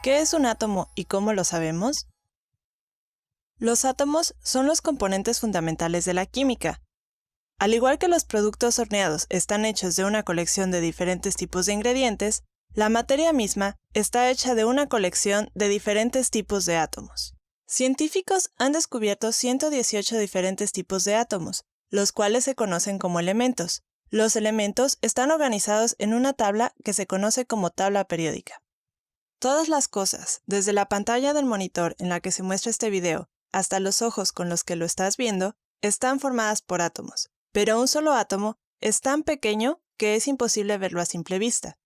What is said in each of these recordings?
¿Qué es un átomo y cómo lo sabemos? Los átomos son los componentes fundamentales de la química. Al igual que los productos horneados están hechos de una colección de diferentes tipos de ingredientes, la materia misma está hecha de una colección de diferentes tipos de átomos. Científicos han descubierto 118 diferentes tipos de átomos, los cuales se conocen como elementos. Los elementos están organizados en una tabla que se conoce como tabla periódica. Todas las cosas, desde la pantalla del monitor en la que se muestra este video hasta los ojos con los que lo estás viendo, están formadas por átomos, pero un solo átomo es tan pequeño que es imposible verlo a simple vista.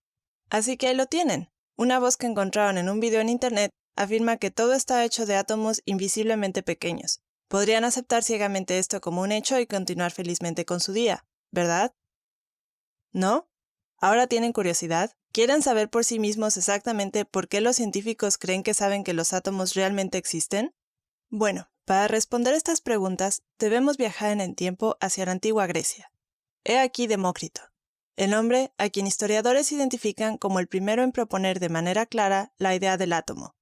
Así que ahí lo tienen. Una voz que encontraron en un video en internet afirma que todo está hecho de átomos invisiblemente pequeños. Podrían aceptar ciegamente esto como un hecho y continuar felizmente con su día, ¿verdad? ¿No? ¿Ahora tienen curiosidad? ¿Quieren saber por sí mismos exactamente por qué los científicos creen que saben que los átomos realmente existen? Bueno, para responder estas preguntas, debemos viajar en el tiempo hacia la antigua Grecia. He aquí Demócrito, el hombre a quien historiadores identifican como el primero en proponer de manera clara la idea del átomo.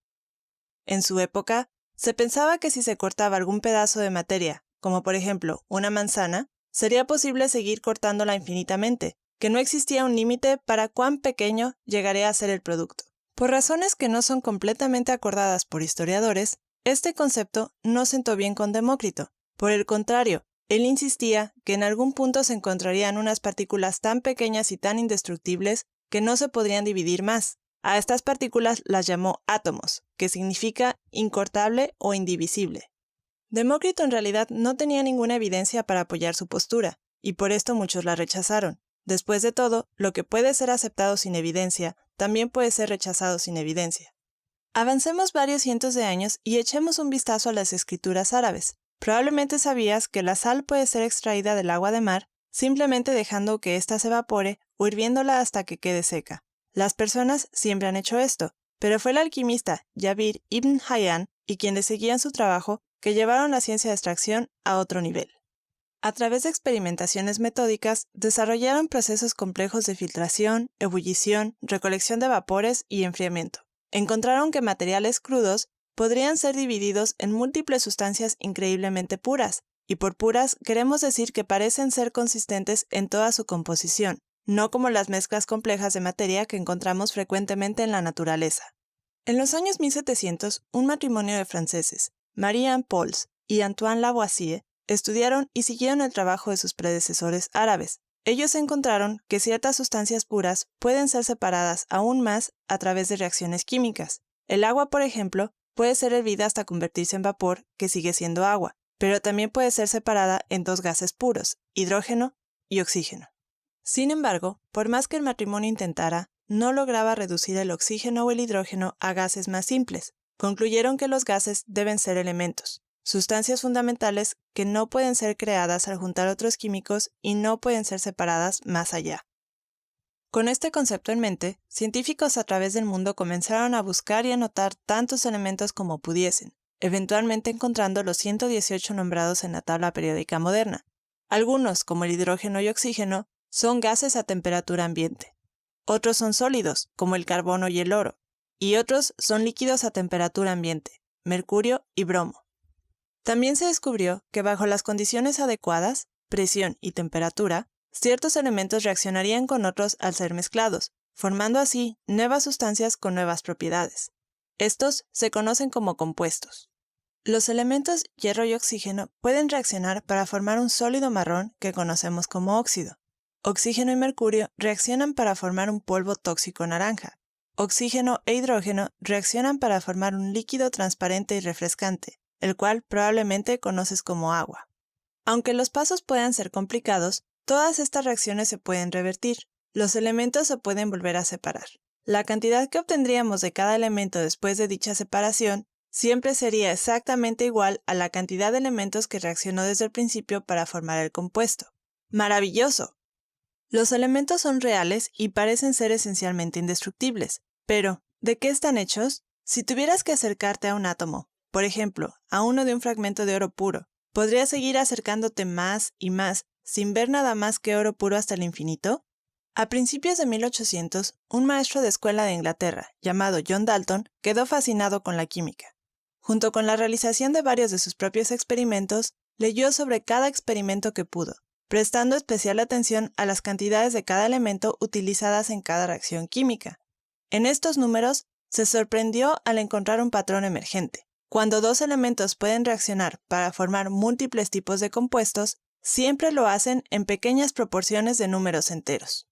En su época, se pensaba que si se cortaba algún pedazo de materia, como por ejemplo una manzana, sería posible seguir cortándola infinitamente, que no existía un límite para cuán pequeño llegaría a ser el producto. Por razones que no son completamente acordadas por historiadores, este concepto no sentó bien con Demócrito. Por el contrario, él insistía que en algún punto se encontrarían unas partículas tan pequeñas y tan indestructibles que no se podrían dividir más. A estas partículas las llamó átomos, que significa incortable o indivisible. Demócrito en realidad no tenía ninguna evidencia para apoyar su postura, y por esto muchos la rechazaron. Después de todo, lo que puede ser aceptado sin evidencia, también puede ser rechazado sin evidencia. Avancemos varios cientos de años y echemos un vistazo a las escrituras árabes. Probablemente sabías que la sal puede ser extraída del agua de mar simplemente dejando que ésta se evapore o hirviéndola hasta que quede seca. Las personas siempre han hecho esto, pero fue el alquimista Jabir ibn Hayyan y quienes seguían su trabajo que llevaron la ciencia de extracción a otro nivel. A través de experimentaciones metódicas, desarrollaron procesos complejos de filtración, ebullición, recolección de vapores y enfriamiento. Encontraron que materiales crudos podrían ser divididos en múltiples sustancias increíblemente puras, y por puras queremos decir que parecen ser consistentes en toda su composición, no como las mezclas complejas de materia que encontramos frecuentemente en la naturaleza. En los años 1700, un matrimonio de franceses, Marie-Anne Pauls y Antoine Lavoisier, estudiaron y siguieron el trabajo de sus predecesores árabes. Ellos encontraron que ciertas sustancias puras pueden ser separadas aún más a través de reacciones químicas. El agua, por ejemplo, puede ser hervida hasta convertirse en vapor, que sigue siendo agua, pero también puede ser separada en dos gases puros, hidrógeno y oxígeno. Sin embargo, por más que el matrimonio intentara, no lograba reducir el oxígeno o el hidrógeno a gases más simples. Concluyeron que los gases deben ser elementos, sustancias fundamentales que no pueden ser creadas al juntar otros químicos y no pueden ser separadas más allá. Con este concepto en mente, científicos a través del mundo comenzaron a buscar y anotar tantos elementos como pudiesen, eventualmente encontrando los 118 nombrados en la tabla periódica moderna. Algunos, como el hidrógeno y oxígeno, son gases a temperatura ambiente. Otros son sólidos, como el carbono y el oro, y otros son líquidos a temperatura ambiente, mercurio y bromo. También se descubrió que bajo las condiciones adecuadas, presión y temperatura, ciertos elementos reaccionarían con otros al ser mezclados, formando así nuevas sustancias con nuevas propiedades. Estos se conocen como compuestos. Los elementos hierro y oxígeno pueden reaccionar para formar un sólido marrón que conocemos como óxido. Oxígeno y mercurio reaccionan para formar un polvo tóxico naranja. Oxígeno e hidrógeno reaccionan para formar un líquido transparente y refrescante, el cual probablemente conoces como agua. Aunque los pasos puedan ser complicados, todas estas reacciones se pueden revertir. Los elementos se pueden volver a separar. La cantidad que obtendríamos de cada elemento después de dicha separación siempre sería exactamente igual a la cantidad de elementos que reaccionó desde el principio para formar el compuesto. ¡Maravilloso! Los elementos son reales y parecen ser esencialmente indestructibles. Pero, ¿de qué están hechos? Si tuvieras que acercarte a un átomo, por ejemplo, a uno de un fragmento de oro puro, ¿podrías seguir acercándote más y más sin ver nada más que oro puro hasta el infinito? A principios de 1800, un maestro de escuela de Inglaterra, llamado John Dalton, quedó fascinado con la química. Junto con la realización de varios de sus propios experimentos, leyó sobre cada experimento que pudo, prestando especial atención a las cantidades de cada elemento utilizadas en cada reacción química. En estos números, se sorprendió al encontrar un patrón emergente. Cuando dos elementos pueden reaccionar para formar múltiples tipos de compuestos, siempre lo hacen en pequeñas proporciones de números enteros.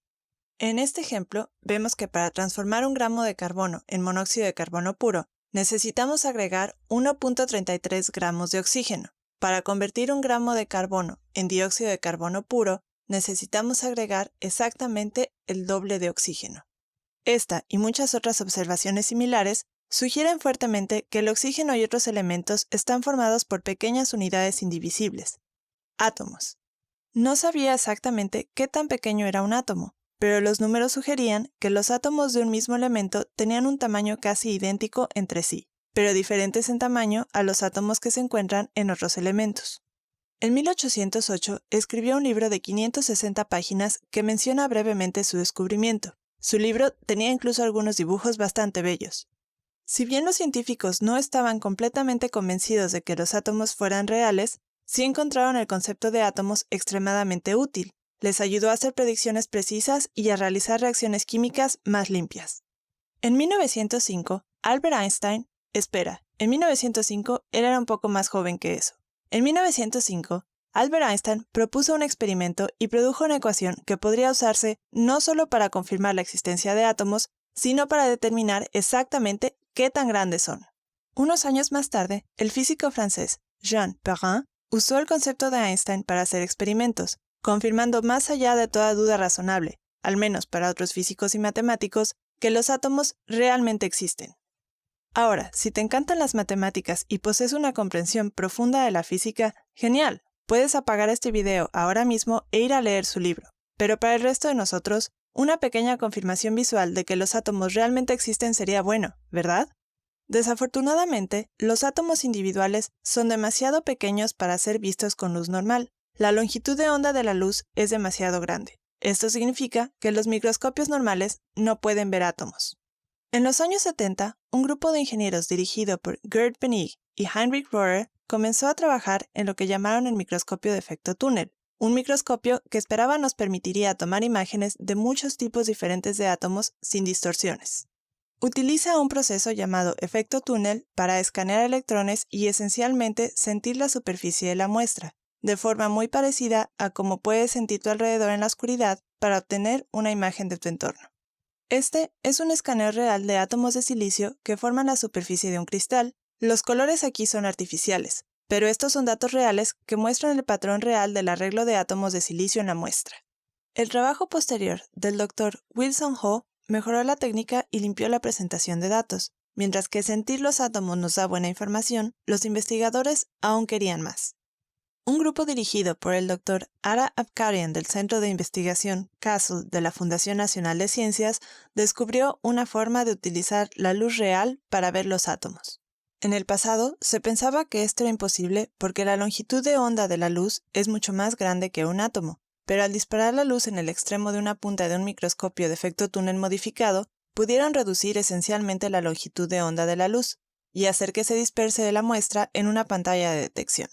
En este ejemplo, vemos que para transformar un gramo de carbono en monóxido de carbono puro, necesitamos agregar 1.33 gramos de oxígeno. Para convertir un gramo de carbono en dióxido de carbono puro, necesitamos agregar exactamente el doble de oxígeno. Esta y muchas otras observaciones similares sugieren fuertemente que el oxígeno y otros elementos están formados por pequeñas unidades indivisibles, átomos. No sabía exactamente qué tan pequeño era un átomo, pero los números sugerían que los átomos de un mismo elemento tenían un tamaño casi idéntico entre sí, pero diferentes en tamaño a los átomos que se encuentran en otros elementos. En 1808 escribió un libro de 560 páginas que menciona brevemente su descubrimiento. Su libro tenía incluso algunos dibujos bastante bellos. Si bien los científicos no estaban completamente convencidos de que los átomos fueran reales, sí encontraron el concepto de átomos extremadamente útil. Les ayudó a hacer predicciones precisas y a realizar reacciones químicas más limpias. En 1905, Albert Einstein, en 1905 él era un poco más joven que eso. En 1905, Albert Einstein propuso un experimento y produjo una ecuación que podría usarse no solo para confirmar la existencia de átomos, sino para determinar exactamente qué tan grandes son. Unos años más tarde, el físico francés Jean Perrin usó el concepto de Einstein para hacer experimentos, confirmando más allá de toda duda razonable, al menos para otros físicos y matemáticos, que los átomos realmente existen. Ahora, si te encantan las matemáticas y posees una comprensión profunda de la física, genial, puedes apagar este video ahora mismo e ir a leer su libro. Pero para el resto de nosotros, una pequeña confirmación visual de que los átomos realmente existen sería bueno, ¿verdad? Desafortunadamente, los átomos individuales son demasiado pequeños para ser vistos con luz normal. La longitud de onda de la luz es demasiado grande. Esto significa que los microscopios normales no pueden ver átomos. En los años 70, un grupo de ingenieros dirigido por Gerd Bennig y Heinrich Rohrer comenzó a trabajar en lo que llamaron el microscopio de efecto túnel, un microscopio que esperaban nos permitiría tomar imágenes de muchos tipos diferentes de átomos sin distorsiones. Utiliza un proceso llamado efecto túnel para escanear electrones y esencialmente sentir la superficie de la muestra, de forma muy parecida a cómo puedes sentir tu alrededor en la oscuridad para obtener una imagen de tu entorno. Este es un escaneo real de átomos de silicio que forman la superficie de un cristal. Los colores aquí son artificiales, pero estos son datos reales que muestran el patrón real del arreglo de átomos de silicio en la muestra. El trabajo posterior del Dr. Wilson Ho mejoró la técnica y limpió la presentación de datos. Mientras que sentir los átomos nos da buena información, los investigadores aún querían más. Un grupo dirigido por el Dr. Ara Abkarian del Centro de Investigación Castle de la Fundación Nacional de Ciencias descubrió una forma de utilizar la luz real para ver los átomos. En el pasado, se pensaba que esto era imposible porque la longitud de onda de la luz es mucho más grande que un átomo, pero al disparar la luz en el extremo de una punta de un microscopio de efecto túnel modificado, pudieron reducir esencialmente la longitud de onda de la luz y hacer que se disperse de la muestra en una pantalla de detección.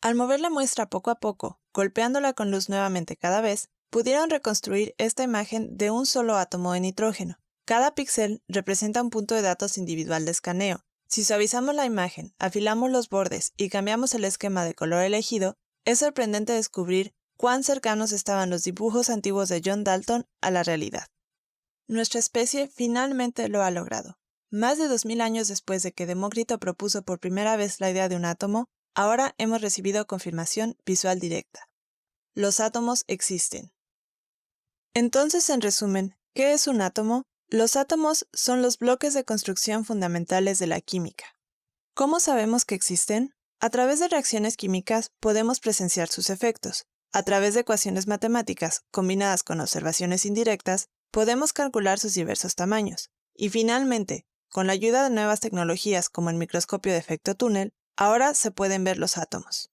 Al mover la muestra poco a poco, golpeándola con luz nuevamente cada vez, pudieron reconstruir esta imagen de un solo átomo de nitrógeno. Cada píxel representa un punto de datos individual de escaneo. Si suavizamos la imagen, afilamos los bordes y cambiamos el esquema de color elegido, es sorprendente descubrir cuán cercanos estaban los dibujos antiguos de John Dalton a la realidad. Nuestra especie finalmente lo ha logrado. Más de 2000 años después de que Demócrito propuso por primera vez la idea de un átomo, ahora hemos recibido confirmación visual directa. Los átomos existen. Entonces, en resumen, ¿qué es un átomo? Los átomos son los bloques de construcción fundamentales de la química. ¿Cómo sabemos que existen? A través de reacciones químicas podemos presenciar sus efectos. A través de ecuaciones matemáticas combinadas con observaciones indirectas, podemos calcular sus diversos tamaños. Y finalmente, con la ayuda de nuevas tecnologías como el microscopio de efecto túnel, ahora se pueden ver los átomos.